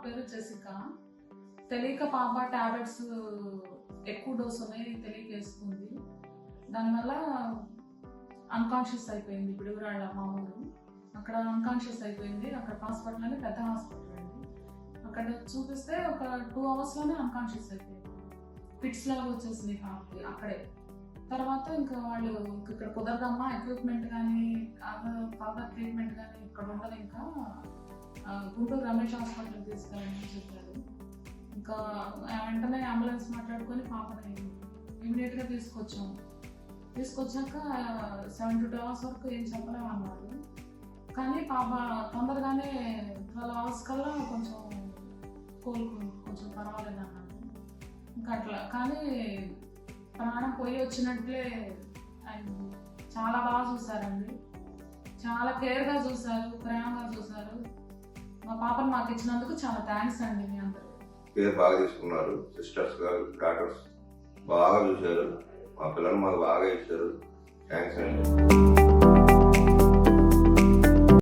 పేరు జెసికా. తెలియక పాప టాబ్లెట్స్ ఎక్కువ డోస్ ఉన్నాయి తెలియక వేసుకుంది. దానివల్ల అన్కాన్షియస్ అయిపోయింది. పిడుగురాళ్ళ మామూలు అక్కడ అన్కాన్షియస్ అయిపోయింది. అక్కడ హాస్పిటల్ పెద్ద హాస్పిటల్ అండి. అక్కడ చూపిస్తే ఒక 2 అవర్స్లోనే అన్కాన్షియస్ అయిపోయింది. ఫిట్స్ లాగా వచ్చేసింది పాపకి అక్కడే. తర్వాత ఇంకా వాళ్ళు ఇక్కడ కుదరదమ్మా, ఎక్విప్మెంట్ కానీ ఫర్దర్ ట్రీట్మెంట్ కానీ ఇక్కడ ఉండదు, ఇంకా గుంటూరు రమేష్ హాస్పిటల్కి తీసుకెళ్ళమని చెప్పారు. ఇంకా వెంటనే అంబులెన్స్ మాట్లాడుకొని పాపని ఇమీడియట్గా తీసుకొచ్చాక 7 to 10 hours వరకు ఏం చెప్పలేమన్నారు. కానీ పాప తొందరగానే 12 hours కల్లా కొంచెం కోలుకుంది, కొంచెం పర్వాలేదు అన్నారు. ఇంకా అట్లా కానీ ప్రాణం పోయి వచ్చినట్లే ఆయన చాలా బాగా చూసారండి. చాలా కేర్గా చూసారు, ప్రేమగా చూసారు. మా పాపను మాకు ఇచ్చినందుకు చాలా థ్యాంక్స్ అండి. మీ అందరూ కేర్ బాగా తీసుకున్నారు. సిస్టర్స్ గారు, డాక్టర్స్ బాగా చూశారు. మా పిల్లలు మాకు బాగా ఇచ్చారు. థ్యాంక్స్ అండి.